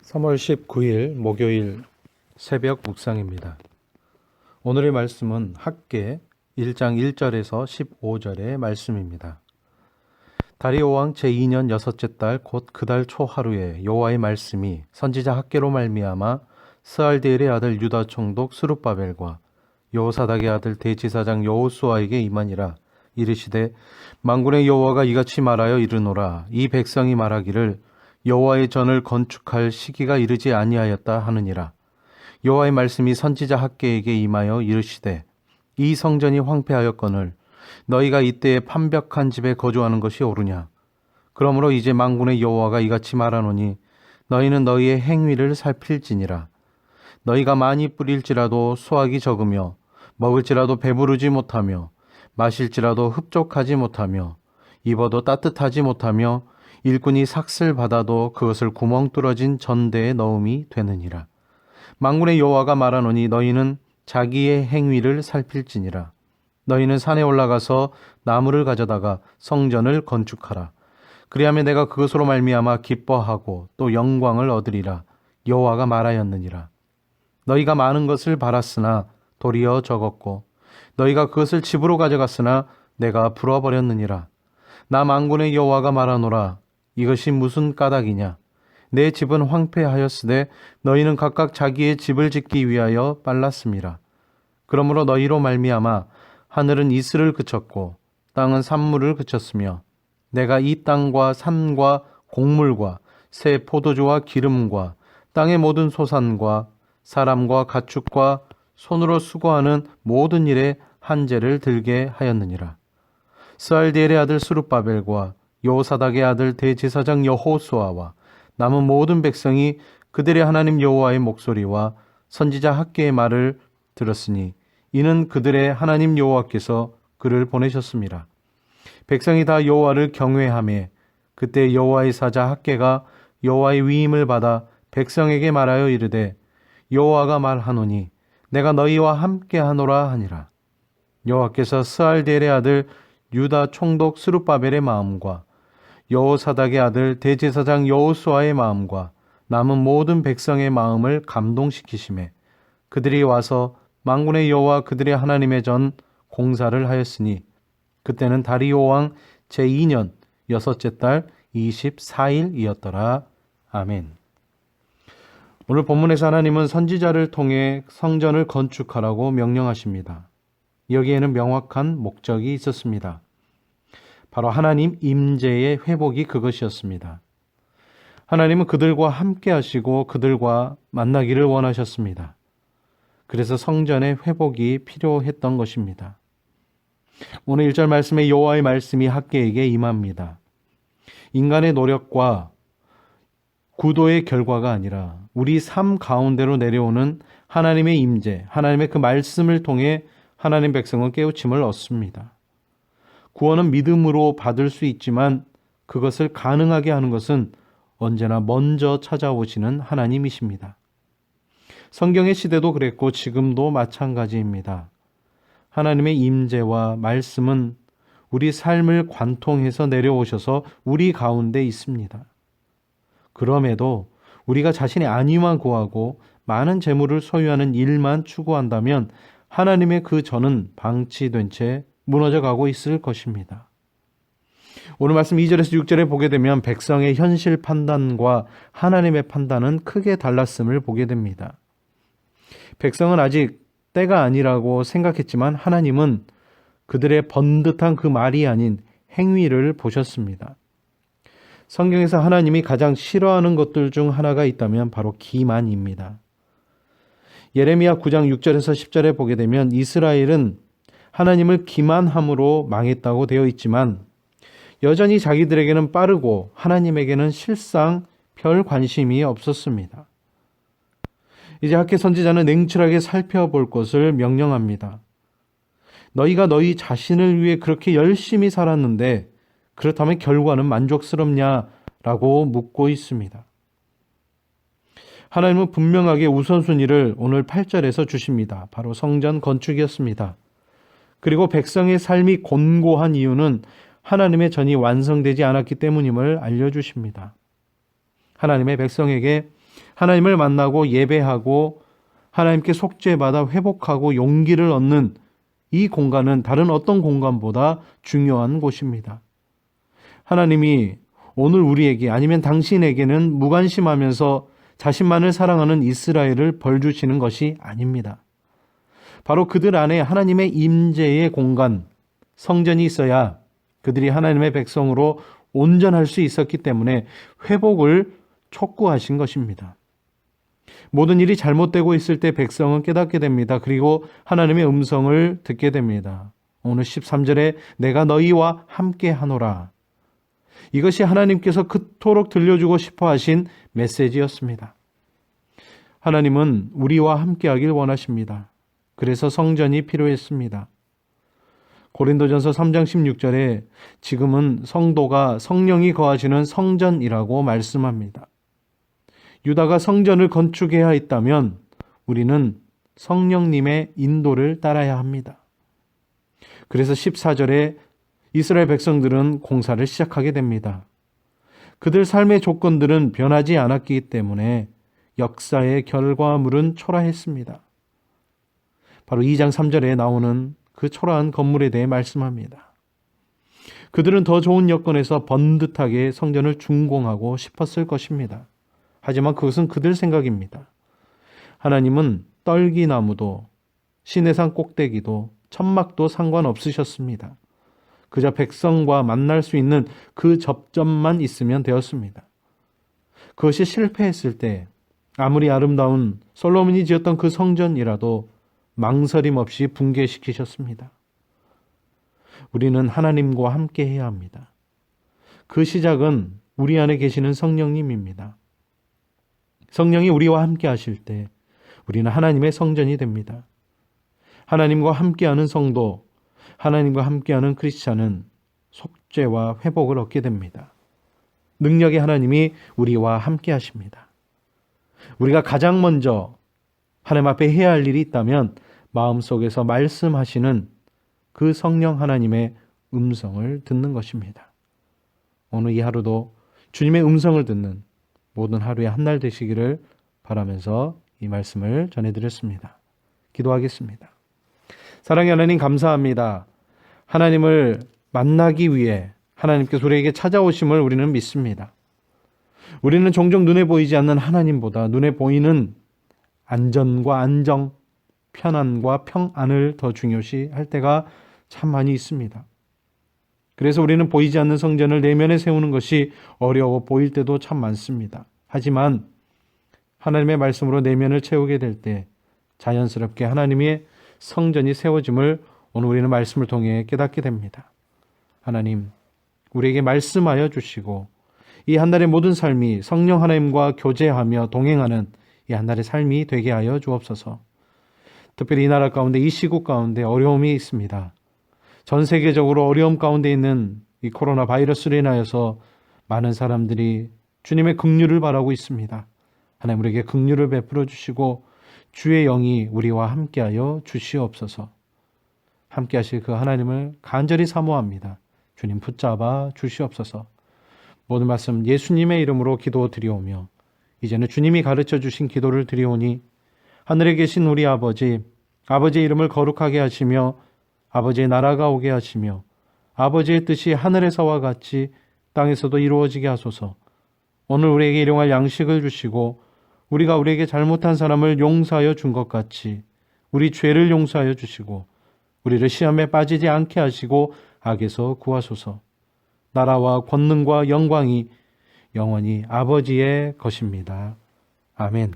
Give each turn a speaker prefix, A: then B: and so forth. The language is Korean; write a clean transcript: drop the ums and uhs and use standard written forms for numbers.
A: 3월 19일 목요일 새벽 묵상입니다. 오늘의 말씀은 학개 1장 1절에서 15절의 말씀입니다. 다리오 왕 제2년 여섯째 달 곧 그 달 초 하루에 여호와의 말씀이 선지자 학개로 말미암아 스알디엘의 아들 유다 총독 스룹바벨과 여호사닥의 아들 대지사장 여호수아에게 임하니라. 이르시되 만군의 여호와가 이같이 말하여 이르노라. 이 백성이 말하기를 여호와의 전을 건축할 시기가 이르지 아니하였다 하느니라. 여호와의 말씀이 선지자 학개에게 임하여 이르시되 이 성전이 황폐하였거늘 너희가 이때에 판벽한 집에 거주하는 것이 옳으냐. 그러므로 이제 만군의 여호와가 이같이 말하노니 너희는 너희의 행위를 살필지니라. 너희가 많이 뿌릴지라도 수확이 적으며 먹을지라도 배부르지 못하며 마실지라도 흡족하지 못하며 입어도 따뜻하지 못하며 일꾼이 삭슬 받아도 그것을 구멍 뚫어진 전대에 넣음이 되느니라. 만군의 여호와가 말하노니 너희는 자기의 행위를 살필지니라. 너희는 산에 올라가서 나무를 가져다가 성전을 건축하라. 그리하면 내가 그것으로 말미암아 기뻐하고 또 영광을 얻으리라. 여호와가 말하였느니라. 너희가 많은 것을 바랐으나 도리어 적었고 너희가 그것을 집으로 가져갔으나 내가 불어버렸느니라. 나 만군의 여호와가 말하노라. 이것이 무슨 까닭이냐. 내 집은 황폐하였으되 너희는 각각 자기의 집을 짓기 위하여 빨랐음이라. 그러므로 너희로 말미암아 하늘은 이슬을 그쳤고 땅은 산물을 그쳤으며 내가 이 땅과 산과 곡물과 새 포도주와 기름과 땅의 모든 소산과 사람과 가축과 손으로 수고하는 모든 일에 한재를 들게 하였느니라. 스알디엘의 아들 스룹바벨과 여호사닥의 아들 대제사장 여호수아와 남은 모든 백성이 그들의 하나님 여호와의 목소리와 선지자 학개의 말을 들었으니 이는 그들의 하나님 여호와께서 그를 보내셨습니다. 백성이 다 여호와를 경외하며 그때 여호와의 사자 학개가 여호와의 위임을 받아 백성에게 말하여 이르되 여호와가 말하노니 내가 너희와 함께 하노라 하니라. 여호와께서 스알디엘의 아들 유다 총독 스룹바벨의 마음과 여호사닥의 아들 대제사장 여호수아의 마음과 남은 모든 백성의 마음을 감동시키시매 그들이 와서 만군의 여호와 그들의 하나님의 전 공사를 하였으니 그때는 다리오 왕 제2년 여섯째 달 24일이었더라. 아멘. 오늘 본문에서 하나님은 선지자를 통해 성전을 건축하라고 명령하십니다. 여기에는 명확한 목적이 있었습니다. 바로 하나님 임재의 회복이 그것이었습니다. 하나님은 그들과 함께 하시고 그들과 만나기를 원하셨습니다. 그래서 성전의 회복이 필요했던 것입니다. 오늘 1절 말씀에 여호와의 말씀이 학개에게 임합니다. 인간의 노력과 구도의 결과가 아니라 우리 삶 가운데로 내려오는 하나님의 임재, 하나님의 그 말씀을 통해 하나님 백성은 깨우침을 얻습니다. 구원은 믿음으로 받을 수 있지만 그것을 가능하게 하는 것은 언제나 먼저 찾아오시는 하나님이십니다. 성경의 시대도 그랬고 지금도 마찬가지입니다. 하나님의 임재와 말씀은 우리 삶을 관통해서 내려오셔서 우리 가운데 있습니다. 그럼에도 우리가 자신의 안위만 구하고 많은 재물을 소유하는 일만 추구한다면 하나님의 그 전은 방치된 채 무너져 가고 있을 것입니다. 오늘 말씀 2절에서 6절에 보게 되면 백성의 현실 판단과 하나님의 판단은 크게 달랐음을 보게 됩니다. 백성은 아직 때가 아니라고 생각했지만 하나님은 그들의 번듯한 그 말이 아닌 행위를 보셨습니다. 성경에서 하나님이 가장 싫어하는 것들 중 하나가 있다면 바로 기만입니다. 예레미야 9장 6절에서 10절에 보게 되면 이스라엘은 하나님을 기만함으로 망했다고 되어 있지만 여전히 자기들에게는 빠르고 하나님에게는 실상 별 관심이 없었습니다. 이제 학개 선지자는 냉철하게 살펴볼 것을 명령합니다. 너희가 너희 자신을 위해 그렇게 열심히 살았는데 그렇다면 결과는 만족스럽냐라고 묻고 있습니다. 하나님은 분명하게 우선순위를 오늘 8절에서 주십니다. 바로 성전 건축이었습니다. 그리고 백성의 삶이 곤고한 이유는 하나님의 전이 완성되지 않았기 때문임을 알려주십니다. 하나님의 백성에게 하나님을 만나고 예배하고 하나님께 속죄받아 회복하고 용기를 얻는 이 공간은 다른 어떤 공간보다 중요한 곳입니다. 하나님이 오늘 우리에게 아니면 당신에게는 무관심하면서 자신만을 사랑하는 이스라엘을 벌 주시는 것이 아닙니다. 바로 그들 안에 하나님의 임재의 공간, 성전이 있어야 그들이 하나님의 백성으로 온전할 수 있었기 때문에 회복을 촉구하신 것입니다. 모든 일이 잘못되고 있을 때 백성은 깨닫게 됩니다. 그리고 하나님의 음성을 듣게 됩니다. 오늘 13절에 내가 너희와 함께 하노라. 이것이 하나님께서 그토록 들려주고 싶어 하신 메시지였습니다. 하나님은 우리와 함께 하길 원하십니다. 그래서 성전이 필요했습니다. 고린도전서 3장 16절에 지금은 성도가 성령이 거하시는 성전이라고 말씀합니다. 유다가 성전을 건축해야 했다면 우리는 성령님의 인도를 따라야 합니다. 그래서 14절에 이스라엘 백성들은 공사를 시작하게 됩니다. 그들 삶의 조건들은 변하지 않았기 때문에 역사의 결과물은 초라했습니다. 바로 2장 3절에 나오는 그 초라한 건물에 대해 말씀합니다. 그들은 더 좋은 여건에서 번듯하게 성전을 준공하고 싶었을 것입니다. 하지만 그것은 그들 생각입니다. 하나님은 떨기나무도 시내산 꼭대기도 천막도 상관없으셨습니다. 그저 백성과 만날 수 있는 그 접점만 있으면 되었습니다. 그것이 실패했을 때 아무리 아름다운 솔로몬이 지었던 그 성전이라도 망설임 없이 붕괴시키셨습니다. 우리는 하나님과 함께 해야 합니다. 그 시작은 우리 안에 계시는 성령님입니다. 성령이 우리와 함께 하실 때 우리는 하나님의 성전이 됩니다. 하나님과 함께하는 성도, 하나님과 함께하는 크리스찬은 속죄와 회복을 얻게 됩니다. 능력의 하나님이 우리와 함께 하십니다. 우리가 가장 먼저 하나님 앞에 해야 할 일이 있다면 마음속에서 말씀하시는 그 성령 하나님의 음성을 듣는 것입니다. 오늘 이 하루도 주님의 음성을 듣는 모든 하루의 한 날 되시기를 바라면서 이 말씀을 전해드렸습니다. 기도하겠습니다. 사랑의 하나님 감사합니다. 하나님을 만나기 위해 하나님께서 우리에게 찾아오심을 우리는 믿습니다. 우리는 종종 눈에 보이지 않는 하나님보다 눈에 보이는 안전과 안정, 편안과 평안을 더 중요시 할 때가 참 많이 있습니다. 그래서 우리는 보이지 않는 성전을 내면에 세우는 것이 어려워 보일 때도 참 많습니다. 하지만 하나님의 말씀으로 내면을 채우게 될 때 자연스럽게 하나님의 성전이 세워짐을 오늘 우리는 말씀을 통해 깨닫게 됩니다. 하나님, 우리에게 말씀하여 주시고 이 한 달의 모든 삶이 성령 하나님과 교제하며 동행하는 이 한 달의 삶이 되게 하여 주옵소서. 특별히 이 나라 가운데 이 시국 가운데 어려움이 있습니다. 전 세계적으로 어려움 가운데 있는 이 코로나 바이러스로 인하여서 많은 사람들이 주님의 긍휼을 바라고 있습니다. 하나님 우리에게 긍휼을 베풀어 주시고 주의 영이 우리와 함께하여 주시옵소서. 함께하실 그 하나님을 간절히 사모합니다. 주님 붙잡아 주시옵소서. 모든 말씀 예수님의 이름으로 기도드리오며 이제는 주님이 가르쳐 주신 기도를 드리오니 하늘에 계신 우리 아버지, 아버지의 이름을 거룩하게 하시며 아버지의 나라가 오게 하시며 아버지의 뜻이 하늘에서와 같이 땅에서도 이루어지게 하소서. 오늘 우리에게 일용할 양식을 주시고 우리가 우리에게 잘못한 사람을 용서하여 준 것 같이 우리 죄를 용서하여 주시고 우리를 시험에 빠지지 않게 하시고 악에서 구하소서. 나라와 권능과 영광이 영원히 아버지의 것입니다. 아멘.